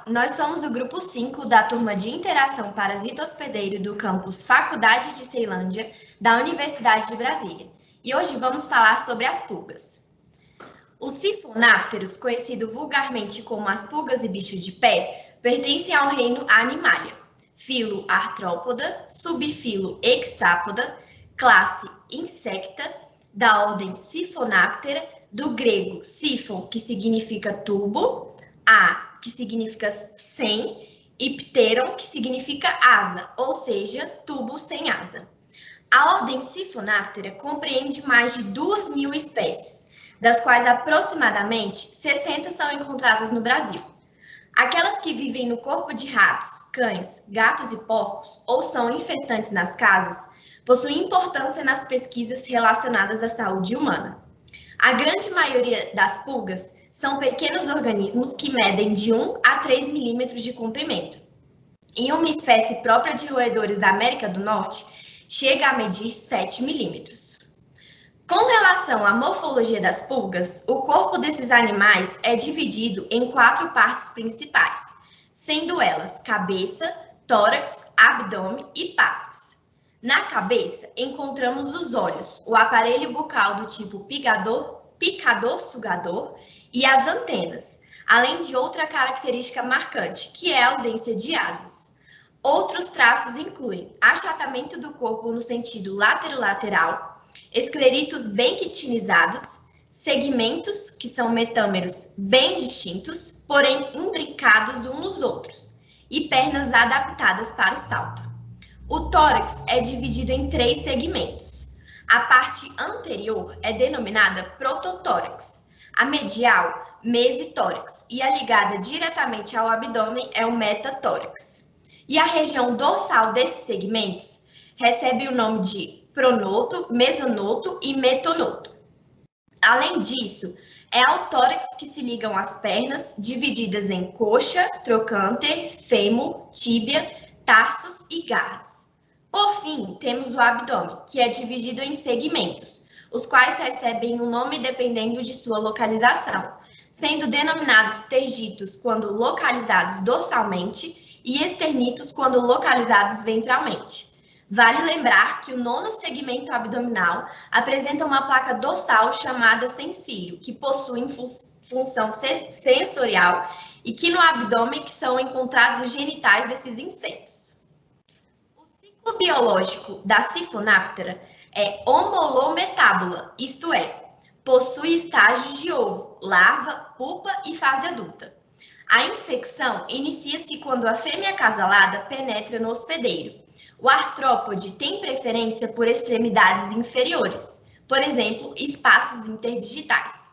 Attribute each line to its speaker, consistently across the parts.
Speaker 1: nós somos o grupo 5 da turma de Interação Parasita Hospedeiro do campus Faculdade de Ceilândia, da Universidade de Brasília. E hoje vamos falar sobre as pulgas. Os sifonapteros, conhecido vulgarmente como as pulgas e bichos de pé, pertencem ao reino Animalia, filo Arthropoda, subfilo Hexapoda, classe Insecta, da ordem Siphonaptera, do grego sifon, que significa tubo, a, que significa sem, e pteron, que significa asa, ou seja, tubo sem asa. A ordem Siphonaptera compreende mais de 2.000 espécies, das quais aproximadamente 60 são encontradas no Brasil. Aquelas que vivem no corpo de ratos, cães, gatos e porcos, ou são infestantes nas casas, possuem importância nas pesquisas relacionadas à saúde humana. A grande maioria das pulgas são pequenos organismos que medem de 1 a 3 milímetros de comprimento. E uma espécie própria de roedores da América do Norte chega a medir 7 milímetros. Com relação à morfologia das pulgas, o corpo desses animais é dividido em 4 partes principais, sendo elas cabeça, tórax, abdômen e patas. Na cabeça, encontramos os olhos, o aparelho bucal do tipo picador-sugador e as antenas, além de outra característica marcante, que é a ausência de asas. Outros traços incluem achatamento do corpo no sentido lateral, escleritos bem quitinizados, segmentos, que são metâmeros bem distintos, porém imbricados uns nos outros, e pernas adaptadas para o salto. O tórax é dividido em 3 segmentos. A parte anterior é denominada prototórax, a medial, mesitórax, e a ligada diretamente ao abdômen é o metatórax. E a região dorsal desses segmentos recebe o nome de pronoto, mesonoto e metonoto. Além disso, é ao tórax que se ligam as pernas, divididas em coxa, trocânter, fêmur, tíbia, tarsos e garras. Por fim, temos o abdômen, que é dividido em segmentos, os quais recebem um nome dependendo de sua localização, sendo denominados tergitos quando localizados dorsalmente e esternitos quando localizados ventralmente. Vale lembrar que o 9º segmento abdominal apresenta uma placa dorsal chamada sensílio, que possui função sensorial e que no abdômen que são encontrados os genitais desses insetos. O ciclo biológico da Siphonaptera é homolometábula, isto é, possui estágios de ovo, larva, pupa e fase adulta. A infecção inicia-se quando a fêmea acasalada penetra no hospedeiro. O artrópode tem preferência por extremidades inferiores, por exemplo, espaços interdigitais.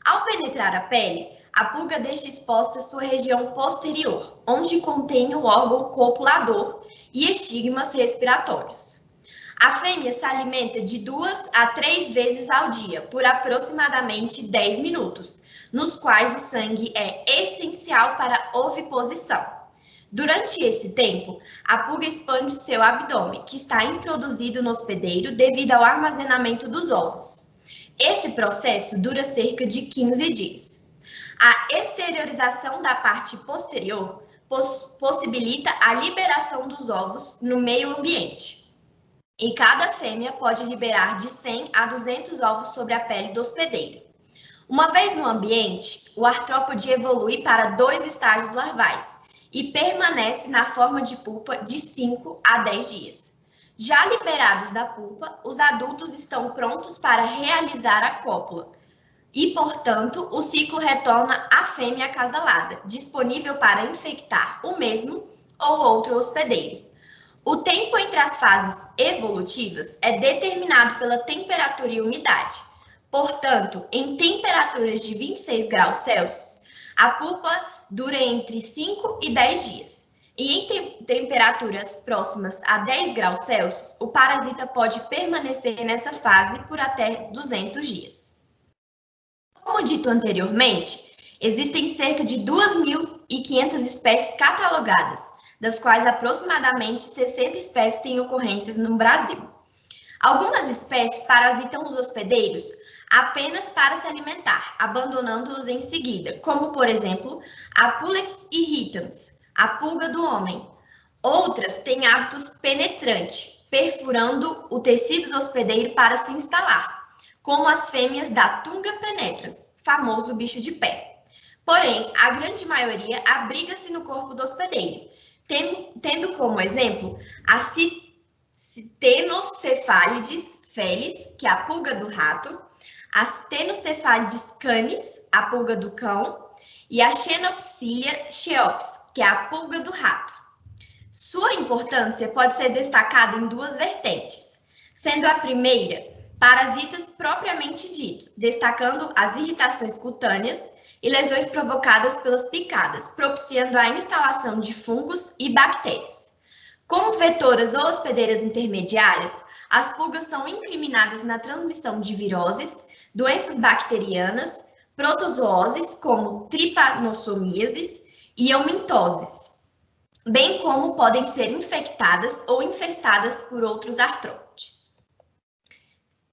Speaker 1: Ao penetrar a pele, a pulga deixa exposta sua região posterior, onde contém o órgão copulador e estigmas respiratórios. A fêmea se alimenta de 2 a 3 vezes ao dia, por aproximadamente 10 minutos, nos quais o sangue é essencial para a oviposição. Durante esse tempo, a pulga expande seu abdômen, que está introduzido no hospedeiro devido ao armazenamento dos ovos. Esse processo dura cerca de 15 dias. A exteriorização da parte posterior possibilita a liberação dos ovos no meio ambiente. E cada fêmea pode liberar de 100 a 200 ovos sobre a pele do hospedeiro. Uma vez no ambiente, o artrópode evolui para 2 estágios larvais e permanece na forma de pupa de 5 a 10 dias. Já liberados da pupa, os adultos estão prontos para realizar a cópula e, portanto, o ciclo retorna à fêmea acasalada, disponível para infectar o mesmo ou outro hospedeiro. O tempo entre as fases evolutivas é determinado pela temperatura e umidade. Portanto, em temperaturas de 26 graus Celsius, a pupa dura entre 5 e 10 dias. E em temperaturas próximas a 10 graus Celsius, o parasita pode permanecer nessa fase por até 200 dias. Como dito anteriormente, existem cerca de 2.500 espécies catalogadas, das quais aproximadamente 60 espécies têm ocorrências no Brasil. Algumas espécies parasitam os hospedeiros apenas para se alimentar, abandonando-os em seguida, como, por exemplo, a Pulex irritans, a pulga do homem. Outras têm hábitos penetrantes, perfurando o tecido do hospedeiro para se instalar, como as fêmeas da Tunga penetrans, famoso bicho de pé. Porém, a grande maioria abriga-se no corpo do hospedeiro, tendo como exemplo a Ctenocefalides felis, que é a pulga do rato, a Ctenocefalides canis, a pulga do cão, e a Xenopsilia cheops, que é a pulga do rato. Sua importância pode ser destacada em duas vertentes, sendo a primeira parasitas propriamente dito, destacando as irritações cutâneas e lesões provocadas pelas picadas, propiciando a instalação de fungos e bactérias. Como vetoras ou hospedeiras intermediárias, as pulgas são incriminadas na transmissão de viroses, doenças bacterianas, protozooses como trypanosomiasis e eumintoses, bem como podem ser infectadas ou infestadas por outros artrópodes.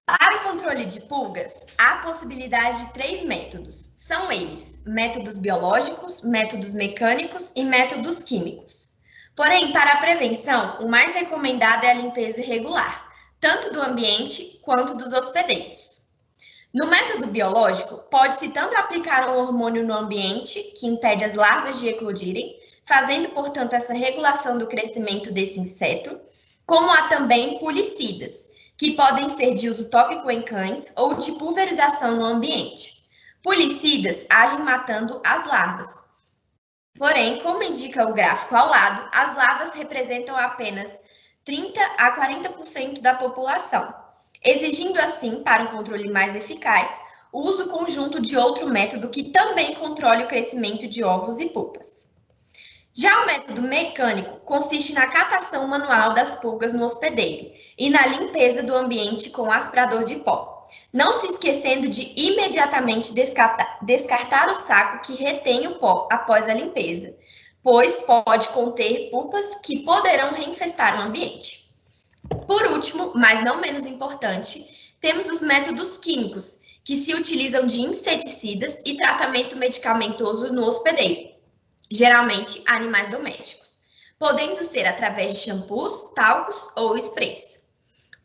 Speaker 1: Para o controle de pulgas, há a possibilidade de 3 métodos. São eles: métodos biológicos, métodos mecânicos e métodos químicos. Porém, para a prevenção, o mais recomendado é a limpeza regular, tanto do ambiente quanto dos hospedeiros. No método biológico, pode-se tanto aplicar um hormônio no ambiente, que impede as larvas de eclodirem, fazendo, portanto, essa regulação do crescimento desse inseto, como há também pulicidas, que podem ser de uso tópico em cães ou de pulverização no ambiente. Pulicidas agem matando as larvas. Porém, como indica o gráfico ao lado, as larvas representam apenas 30 a 40% da população, exigindo assim, para um controle mais eficaz, o uso conjunto de outro método que também controle o crescimento de ovos e pupas. Já o método mecânico consiste na catação manual das pulgas no hospedeiro e na limpeza do ambiente com aspirador de pó, não se esquecendo de imediatamente descartar o saco que retém o pó após a limpeza, pois pode conter pupas que poderão reinfestar o ambiente. Por último, mas não menos importante, temos os métodos químicos, que se utilizam de inseticidas e tratamento medicamentoso no hospedeiro, geralmente animais domésticos, podendo ser através de shampoos, talcos ou sprays.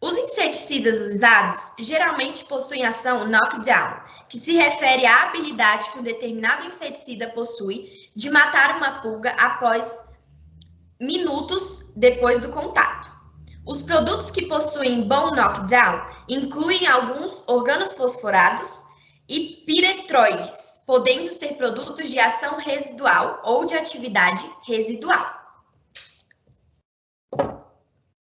Speaker 1: Os inseticidas usados geralmente possuem ação knockdown, que se refere à habilidade que um determinado inseticida possui de matar uma pulga após minutos depois do contato. Os produtos que possuem bom knockdown incluem alguns organofosforados e piretroides, podendo ser produtos de ação residual ou de atividade residual.